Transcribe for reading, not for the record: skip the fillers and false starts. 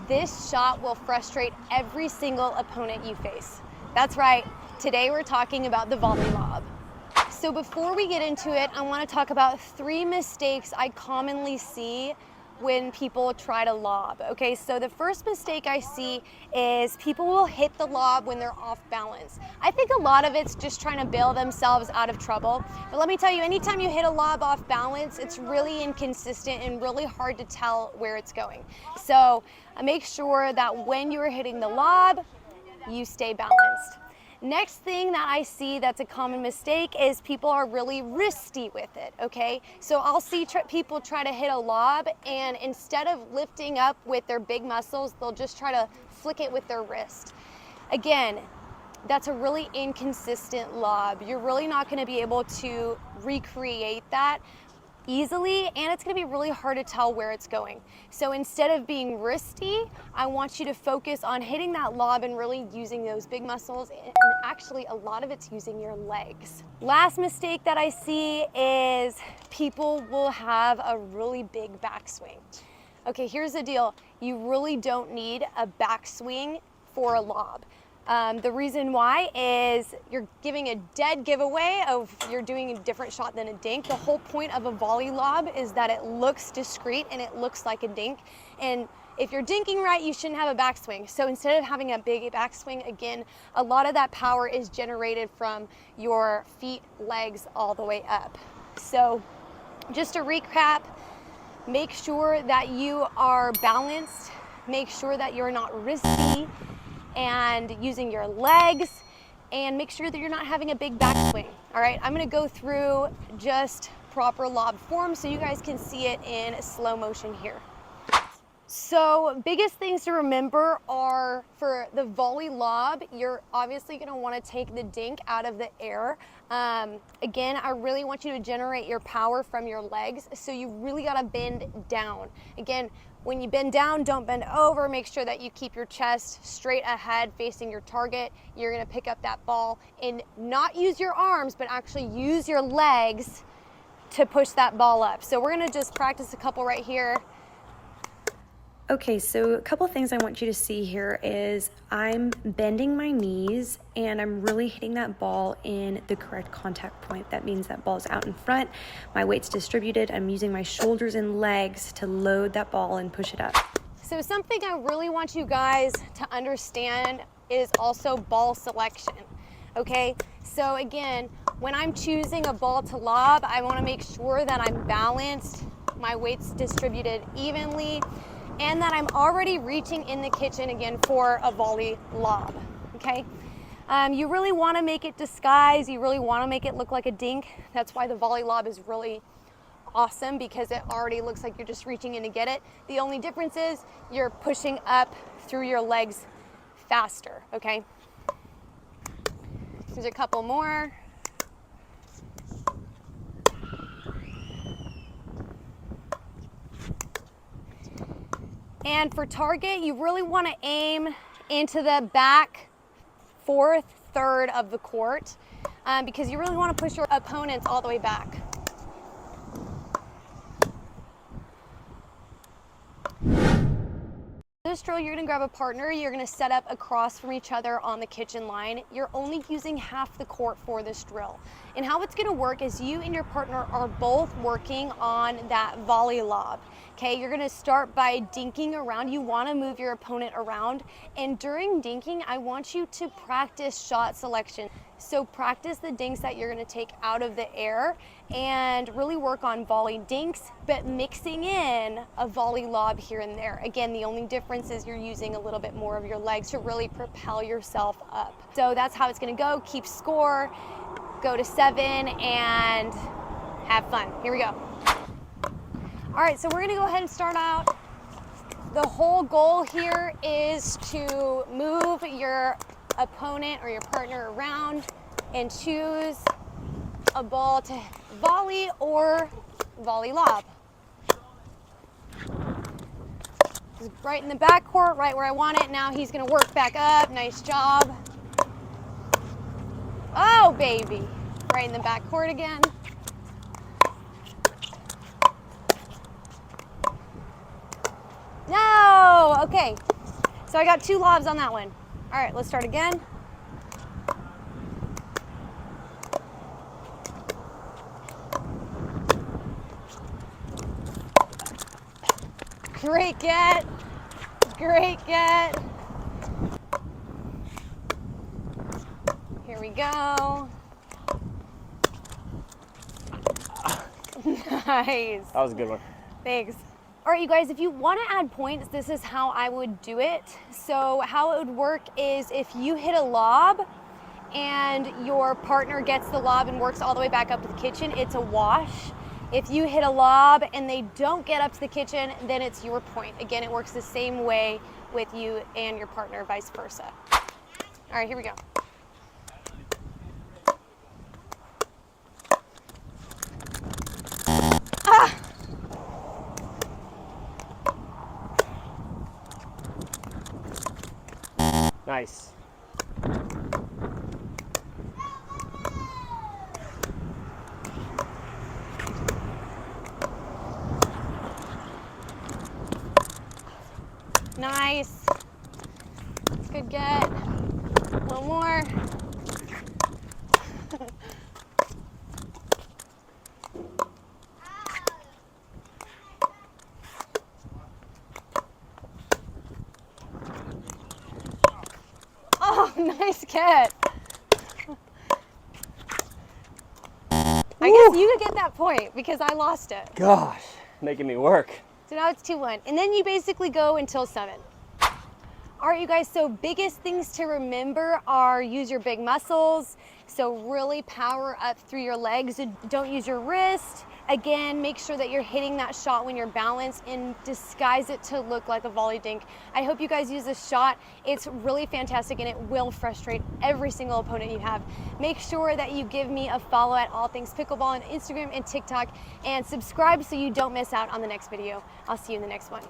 this shot will frustrate every single opponent you face. That's right, today we're talking about the volley lob. So before we get into it, I want to talk about 3 mistakes I commonly see when people try to lob. Okay, so the first mistake I see is people will hit the lob when they're off balance. I think a lot of it's just trying to bail themselves out of trouble. But let me tell you, anytime you hit a lob off balance, it's really inconsistent and really hard to tell where it's going. So make sure that when you're hitting the lob, you stay balanced. Next thing that I see that's a common mistake is people are really wristy with it, okay? So I'll see people try to hit a lob, and instead of lifting up with their big muscles, they'll just try to flick it with their wrist. Again, that's a really inconsistent lob. You're really not gonna be able to recreate that easily, and it's going to be really hard to tell where it's going. So instead of being wristy, I want you to focus on hitting that lob and really using those big muscles, and actually a lot of it's using your legs. Last mistake that I see is people will have a really big backswing. Okay, here's the deal. You really don't need a backswing for a lob. The reason why is you're giving a dead giveaway of you're doing a different shot than a dink. The whole point of a volley lob is that it looks discreet and it looks like a dink. And if you're dinking right, you shouldn't have a backswing. So instead of having a big backswing, again, a lot of that power is generated from your feet, legs, all the way up. So just to recap, make sure that you are balanced, make sure that you're not wristy and using your legs, and make sure that you're not having a big backswing. All right, I'm gonna go through just proper lob form so you guys can see it in slow motion here. So biggest things to remember are for the volley lob, you're obviously gonna wanna take the dink out of the air. Again, I really want you to generate your power from your legs, so you really gotta bend down. Again, when you bend down, don't bend over. Make sure that you keep your chest straight ahead facing your target. You're gonna pick up that ball and not use your arms, but actually use your legs to push that ball up. So we're gonna just practice a couple right here. Okay, so a couple things I want you to see here is I'm bending my knees and I'm really hitting that ball in the correct contact point. That means that ball's out in front, my weight's distributed, I'm using my shoulders and legs to load that ball and push it up. So something I really want you guys to understand is also ball selection, okay? So again, when I'm choosing a ball to lob, I wanna make sure that I'm balanced, my weight's distributed evenly, and that I'm already reaching in the kitchen again for a volley lob, okay? You really wanna make it disguise, you really wanna make it look like a dink. That's why the volley lob is really awesome, because it already looks like you're just reaching in to get it. The only difference is you're pushing up through your legs faster, okay? Here's a couple more. And for target, you really want to aim into the back 4th, 3rd of the court because you really want to push your opponents all the way back. This drill, you're gonna grab a partner, you're gonna set up across from each other on the kitchen line. You're only using half the court for this drill. And how it's gonna work is you and your partner are both working on that volley lob. Okay, you're gonna start by dinking around. You wanna move your opponent around. And during dinking, I want you to practice shot selection. So practice the dinks that you're gonna take out of the air and really work on volley dinks, but mixing in a volley lob here and there. Again, the only difference is you're using a little bit more of your legs to really propel yourself up. So that's how it's gonna go. Keep score, go to 7, and have fun. Here we go. All right, so we're gonna go ahead and start out. The whole goal here is to move your opponent or your partner around and choose a ball to volley or volley lob. Just right in the back court, right where I want it. Now he's gonna work back up. Nice job. Oh, baby. Right in the back court again. No, okay. So I got 2 lobs on that one. All right, let's start again. Great get. Great get. Here we go. Nice. That was a good one. Thanks. All right, you guys, if you want to add points, this is how I would do it. So how it would work is if you hit a lob and your partner gets the lob and works all the way back up to the kitchen, it's a wash. If you hit a lob and they don't get up to the kitchen, then it's your point. Again, it works the same way with you and your partner, vice versa. All right, here we go. Ah! Nice. Nice. Good get. One more. Oh, nice get. I guess you get that point because I lost it. Gosh, making me work. So now it's 2-1. And then you basically go until 7. All right, you guys, so biggest things to remember are use your big muscles. So really power up through your legs. Don't use your wrist. Again, make sure that you're hitting that shot when you're balanced and disguise it to look like a volley dink. I hope you guys use this shot. It's really fantastic and it will frustrate every single opponent you have. Make sure that you give me a follow at All Things Pickleball on Instagram and TikTok and subscribe so you don't miss out on the next video. I'll see you in the next one.